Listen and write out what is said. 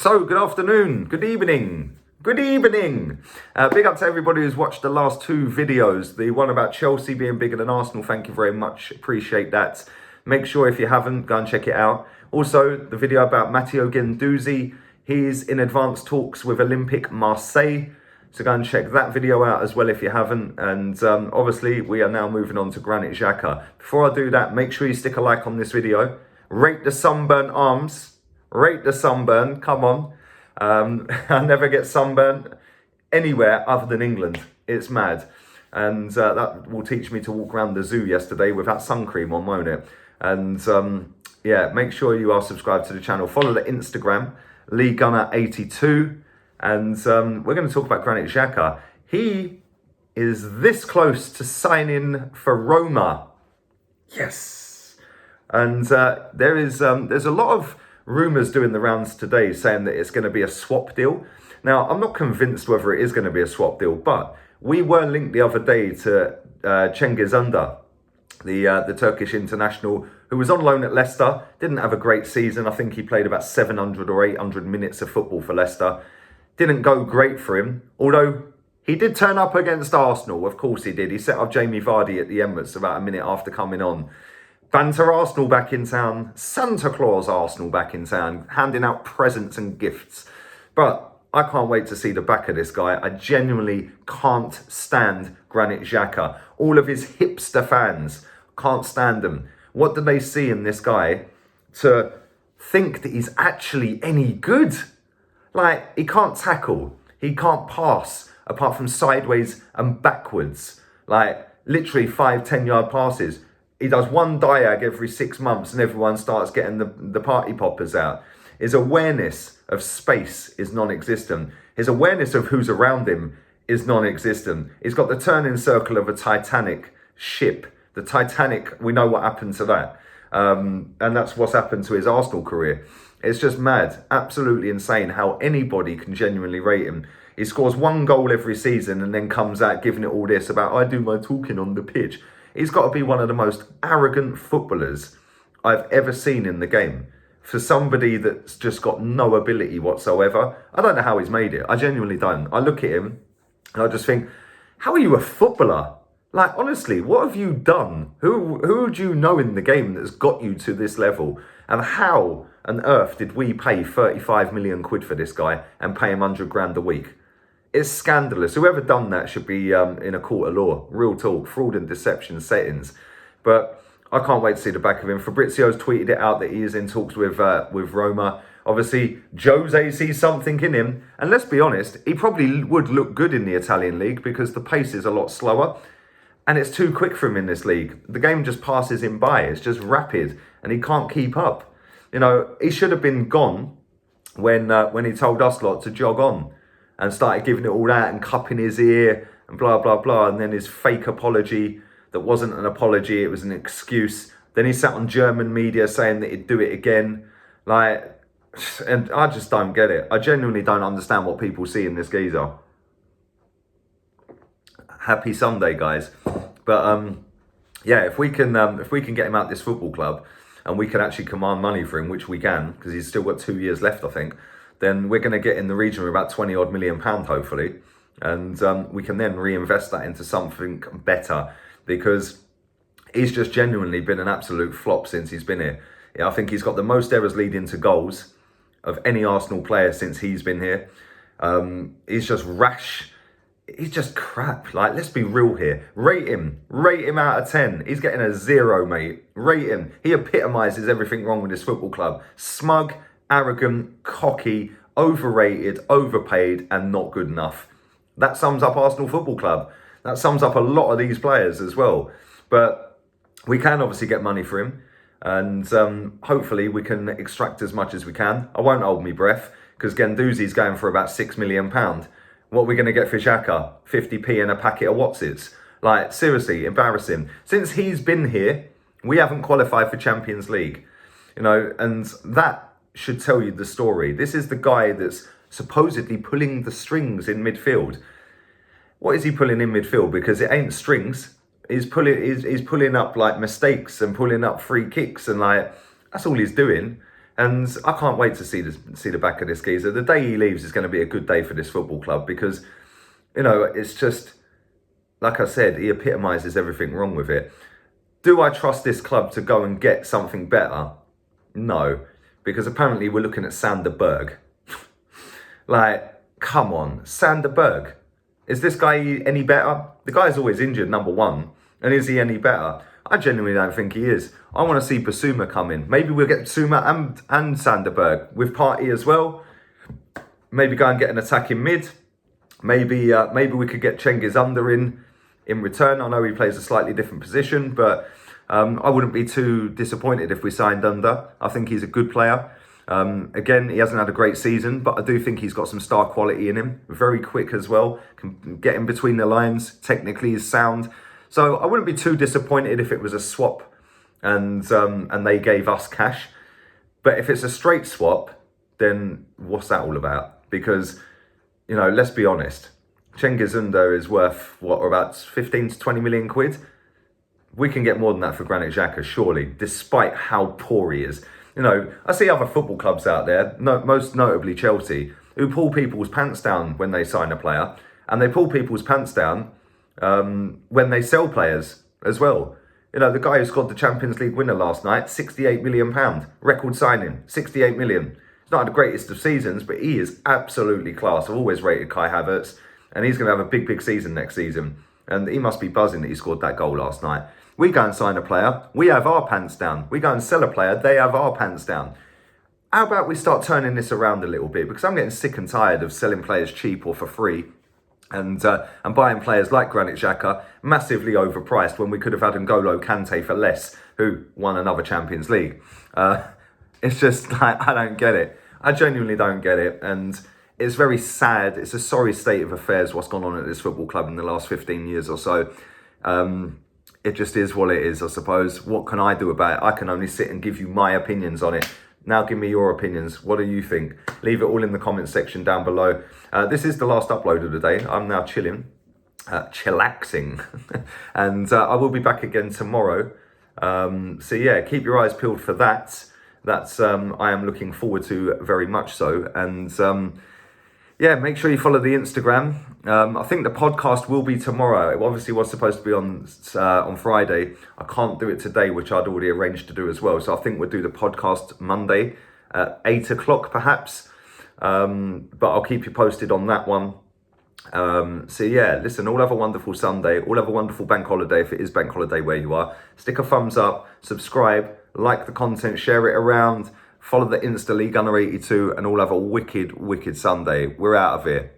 So, good afternoon, good evening. Big up to everybody who's watched the last two videos. The one about Chelsea being bigger than Arsenal, thank you very much, appreciate that. Make sure if you haven't, go and check it out. Also, the video about Matteo Guendouzi, he's in advanced talks with Olympique Marseille. So go and check that video out as well if you haven't. And obviously, we are now moving on to Granit Xhaka. Before I do that, make sure you stick a like on this video. Rate the sunburnt arms. Rate the sunburn, come on. I never get sunburnt anywhere other than England. It's mad. And that will teach me to walk around the zoo yesterday without sun cream on, won't it? And yeah, make sure you are subscribed to the channel. Follow the Instagram, LeeGunner82. And we're going to talk about Granit Xhaka. He is this close to signing for Roma. Yes. And there's a lot of rumours doing the rounds today saying that it's going to be a swap deal. Now, I'm not convinced whether it is going to be a swap deal, but we were linked the other day to Cengiz Under, the Turkish international, who was on loan at Leicester, didn't have a great season. I think he played about 700 or 800 minutes of football for Leicester. Didn't go great for him, although he did turn up against Arsenal. Of course he did. He set up Jamie Vardy at the Emirates about a minute after coming on. Banter Arsenal back in town, Santa Claus Arsenal back in town, handing out presents and gifts. But I can't wait to see the back of this guy. I genuinely can't stand Granit Xhaka. All of his hipster fans can't stand him. What do they see in this guy to think that he's actually any good? Like, he can't tackle, he can't pass, apart from sideways and backwards. Like, literally 5-10 yard passes. He does one diag every 6 months and everyone starts getting the party poppers out. His awareness of space is non-existent. His awareness of who's around him is non-existent. He's got the turning circle of a Titanic ship. The Titanic, we know what happened to that. And that's what's happened to his Arsenal career. It's just mad, absolutely insane how anybody can genuinely rate him. He scores one goal every season and then comes out giving it all this about, I do my talking on the pitch. He's got to be one of the most arrogant footballers I've ever seen in the game. For somebody that's just got no ability whatsoever, I don't know how he's made it. I genuinely don't. I look at him and I just think, how are you a footballer? Like, honestly, what have you done? Who do you know in the game that's got you to this level? And how on earth did we pay 35 million quid for this guy and pay him 100 grand a week? It's scandalous. Whoever done that should be in a court of law. Real talk, fraud and deception settings. But I can't wait to see the back of him. Fabrizio's tweeted it out that he is in talks with Roma. Obviously, Jose sees something in him. And let's be honest, he probably would look good in the Italian league because the pace is a lot slower. And it's too quick for him in this league. The game just passes him by. It's just rapid and he can't keep up. You know, he should have been gone when he told us lot to jog on. And started giving it all out and cupping his ear and blah, blah, blah. And then his fake apology that wasn't an apology, it was an excuse. Then he sat on German media saying that he'd do it again. Like, and I just don't get it. I genuinely don't understand what people see in this geezer. Happy Sunday, guys. But yeah, if we can get him out this football club and we can actually command money for him, which we can, because he's still got 2 years left, I think, then we're going to get in the region of about 20 odd million pound, hopefully. And we can then reinvest that into something better because he's just genuinely been an absolute flop since he's been here. Yeah, I think he's got the most errors leading to goals of any Arsenal player since he's been here. He's just rash. He's just crap. Like, let's be real here. Rate him out of 10. He's getting a 0, mate. Rate him. He epitomises everything wrong with this football club. Smug, arrogant, cocky, overrated, overpaid, and not good enough. That sums up Arsenal Football Club. That sums up a lot of these players as well. But we can obviously get money for him. And hopefully we can extract as much as we can. I won't hold my breath because Guendouzi's going for about £6 million. What are we going to get for Xhaka? 50p and a packet of Watsits? Like, seriously, embarrassing. Since he's been here, we haven't qualified for Champions League. You know, and that should tell you the story. This is the guy that's supposedly pulling the strings in midfield. What is he pulling in midfield? Because it ain't strings. He's pulling up like mistakes and pulling up free kicks and like that's all he's doing. And I can't wait to see the back of this geezer. The day he leaves is going to be a good day for this football club because, it's just, like I said, he epitomises everything wrong with it. Do I trust this club to go and get something better? No, because apparently we're looking at Sander Berg. Like, come on, Sander Berg. Is this guy any better? The guy's always injured, number one. And is he any better? I genuinely don't think he is. I want to see Basuma come in. Maybe we'll get Basuma and Sander Berg with Partey as well. Maybe go and get an attack in mid. Maybe we could get Cengiz Under in return. I know he plays a slightly different position, but I wouldn't be too disappointed if we signed Under. I think he's a good player. Again, he hasn't had a great season, but I do think he's got some star quality in him. Very quick as well. Can get in between the lines. Technically is sound. So I wouldn't be too disappointed if it was a swap and they gave us cash. But if it's a straight swap, then what's that all about? Because, let's be honest. Cengiz Under is worth, about 15 to 20 million quid? We can get more than that for Granit Xhaka, surely, despite how poor he is. I see other football clubs out there, most notably Chelsea, who pull people's pants down when they sign a player. And they pull people's pants down when they sell players as well. The guy who scored the Champions League winner last night, £68 million, record signing, 68 million. It's not the greatest of seasons, but he is absolutely class. I've always rated Kai Havertz, and he's going to have a big, big season next season. And he must be buzzing that he scored that goal last night. We go and sign a player, we have our pants down. We go and sell a player, they have our pants down. How about we start turning this around a little bit? Because I'm getting sick and tired of selling players cheap or for free and buying players like Granit Xhaka massively overpriced when we could have had N'Golo Kante for less, who won another Champions League. It's just like, I don't get it. I genuinely don't get it. And it's very sad. It's a sorry state of affairs what's gone on at this football club in the last 15 years or so. It just is what it is, I suppose. What can I do about it? I can only sit and give you my opinions on it. Now give me your opinions. What do you think? Leave it all in the comment section down below. This is the last upload of the day. I'm now chilling, chillaxing. And I will be back again tomorrow. So yeah, keep your eyes peeled for that. That's I am looking forward to very much so. And yeah, make sure you follow the Instagram. I think the podcast will be tomorrow. It obviously was supposed to be on Friday. I can't do it today, which I'd already arranged to do as well. So I think we'll do the podcast Monday at 8 o'clock perhaps. But I'll keep you posted on that one. So yeah, listen, all have a wonderful Sunday. All have a wonderful bank holiday if it is bank holiday where you are. Stick a thumbs up, subscribe, like the content, share it around. Follow the Insta League Under 82 and all have a wicked, wicked Sunday. We're out of here.